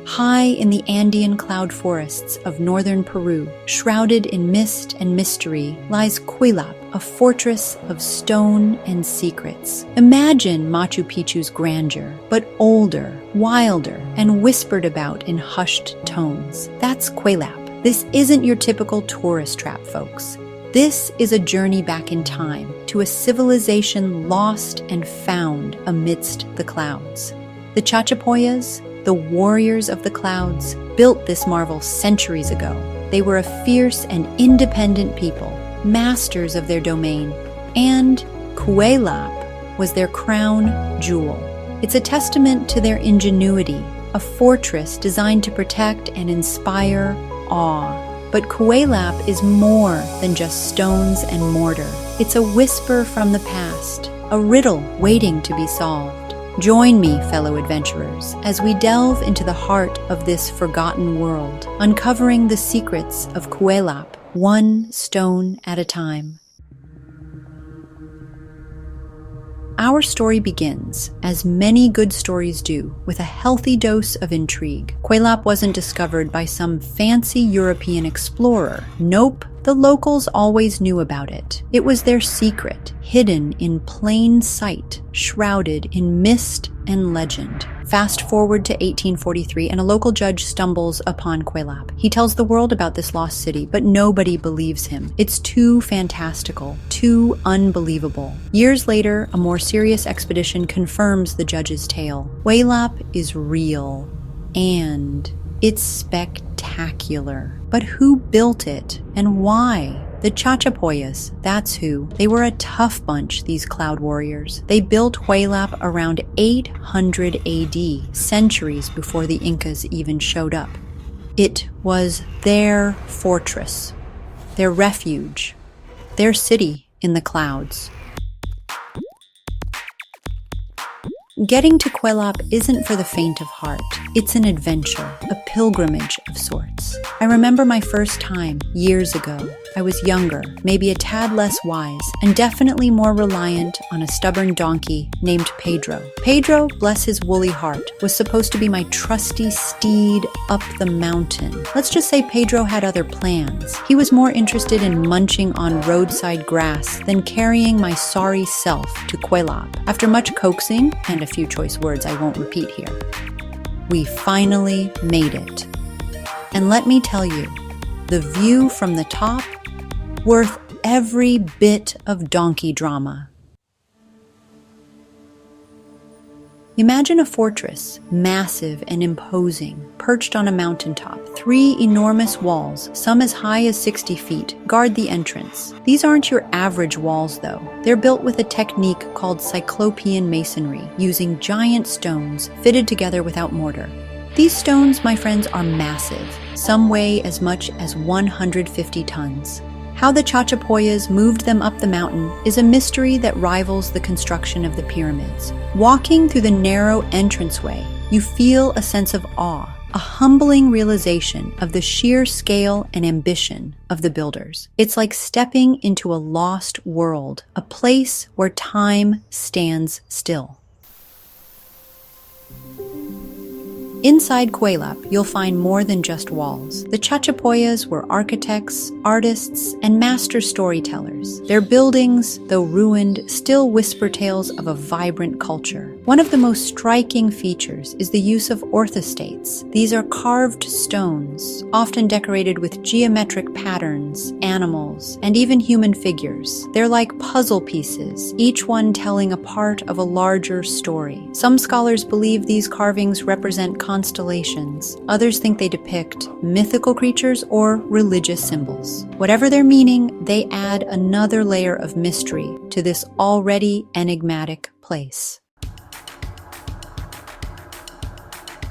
High in the Andean cloud forests of northern Peru, shrouded in mist and mystery, lies Kuelap, a fortress of stone and secrets. Imagine Machu Picchu's grandeur, but older, wilder, and whispered about in hushed tones. That's Kuelap. This isn't your typical tourist trap, folks. This is a journey back in time to a civilization lost and found amidst the clouds. The Chachapoyas, the warriors of the clouds, built this marvel centuries ago. They were a fierce and independent people, masters of their domain, and Kuelap was their crown jewel. It's a testament to their ingenuity, a fortress designed to protect and inspire awe. But Kuelap is more than just stones and mortar. It's a whisper from the past, a riddle waiting to be solved. Join me, fellow adventurers, as we delve into the heart of this forgotten world, uncovering the secrets of Kuelap, one stone at a time. Our story begins, as many good stories do, with a healthy dose of intrigue. Kuelap wasn't discovered by some fancy European explorer. Nope, the locals always knew about it. It was their secret, hidden in plain sight, shrouded in mist and legend. Fast forward to 1843, and a local judge stumbles upon Kuelap. He tells the world about this lost city, but nobody believes him. It's too fantastical, too unbelievable. Years later, a more serious expedition confirms the judge's tale. Kuelap is real, and it's spectacular. But who built it, and why? The Chachapoyas, that's who. They were a tough bunch, these cloud warriors. They built Kuelap around 800 AD, centuries before the Incas even showed up. It was their fortress, their refuge, their city in the clouds. Getting to Kuelap isn't for the faint of heart. It's an adventure, a pilgrimage of sorts. I remember my first time, years ago. I was younger, maybe a tad less wise, and definitely more reliant on a stubborn donkey named Pedro. Pedro, bless his woolly heart, was supposed to be my trusty steed up the mountain. Let's just say Pedro had other plans. He was more interested in munching on roadside grass than carrying my sorry self to Kuelap. After much coaxing, and a few choice words I won't repeat here, we finally made it. And let me tell you, the view from the top, worth every bit of donkey drama. Imagine a fortress, massive and imposing, perched on a mountaintop. 3 enormous walls, some as high as 60 feet, guard the entrance. These aren't your average walls, though. They're built with a technique called cyclopean masonry, using giant stones fitted together without mortar. These stones, my friends, are massive. Some weigh as much as 150 tons. How the Chachapoyas moved them up the mountain is a mystery that rivals the construction of the pyramids. Walking through the narrow entranceway, you feel a sense of awe, a humbling realization of the sheer scale and ambition of the builders. It's like stepping into a lost world, a place where time stands still. Inside Kuelap, you'll find more than just walls. The Chachapoyas were architects, artists, and master storytellers. Their buildings, though ruined, still whisper tales of a vibrant culture. One of the most striking features is the use of orthostates. These are carved stones, often decorated with geometric patterns, animals, and even human figures. They're like puzzle pieces, each one telling a part of a larger story. Some scholars believe these carvings represent constellations. Others think they depict mythical creatures or religious symbols. Whatever their meaning, they add another layer of mystery to this already enigmatic place.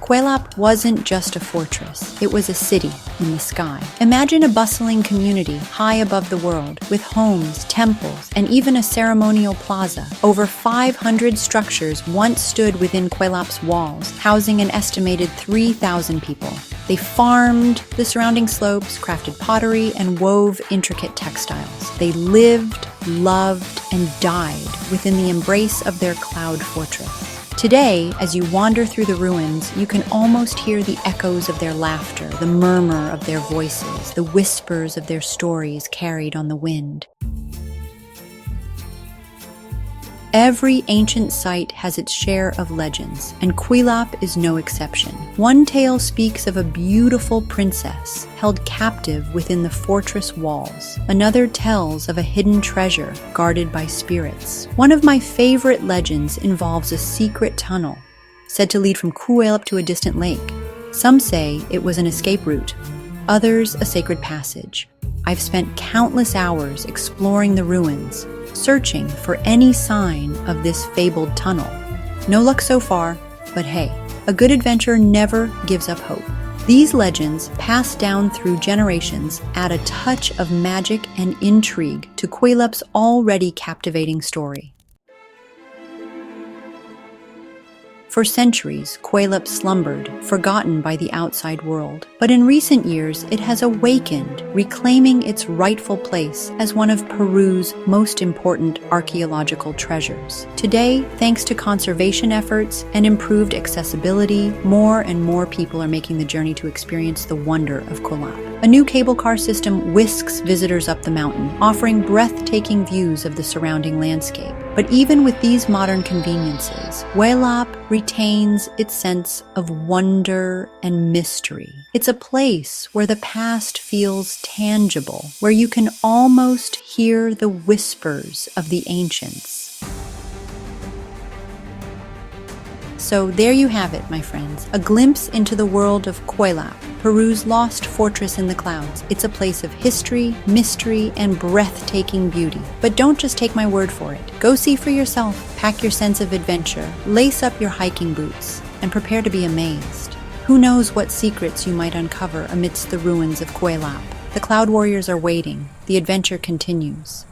Kuelap wasn't just a fortress, it was a city in the sky. Imagine a bustling community high above the world, with homes, temples, and even a ceremonial plaza. Over 500 structures once stood within Kuelap's walls, housing an estimated 3,000 people. They farmed the surrounding slopes, crafted pottery, and wove intricate textiles. They lived, loved, and died within the embrace of their cloud fortress. Today, as you wander through the ruins, you can almost hear the echoes of their laughter, the murmur of their voices, the whispers of their stories carried on the wind. Every ancient site has its share of legends, and Kuelap is no exception. One tale speaks of a beautiful princess held captive within the fortress walls. Another tells of a hidden treasure guarded by spirits. One of my favorite legends involves a secret tunnel, said to lead from Kuelap to a distant lake. Some say it was an escape route, others a sacred passage. I've spent countless hours exploring the ruins, searching for any sign of this fabled tunnel. No luck so far, but hey, a good adventure never gives up hope. These legends, passed down through generations, add a touch of magic and intrigue to Kuelap's already captivating story. For centuries, Kuelap slumbered, forgotten by the outside world. But in recent years, it has awakened, reclaiming its rightful place as one of Peru's most important archaeological treasures. Today, thanks to conservation efforts and improved accessibility, more and more people are making the journey to experience the wonder of Kuelap. A new cable car system whisks visitors up the mountain, offering breathtaking views of the surrounding landscape. But even with these modern conveniences, Kuelap retains its sense of wonder and mystery. It's a place where the past feels tangible, where you can almost hear the whispers of the ancients. So there you have it, my friends, a glimpse into the world of Kuelap, Peru's lost fortress in the clouds. It's a place of history, mystery, and breathtaking beauty. But don't just take my word for it. Go see for yourself, pack your sense of adventure, lace up your hiking boots, and prepare to be amazed. Who knows what secrets you might uncover amidst the ruins of Kuelap? The Cloud Warriors are waiting. The adventure continues.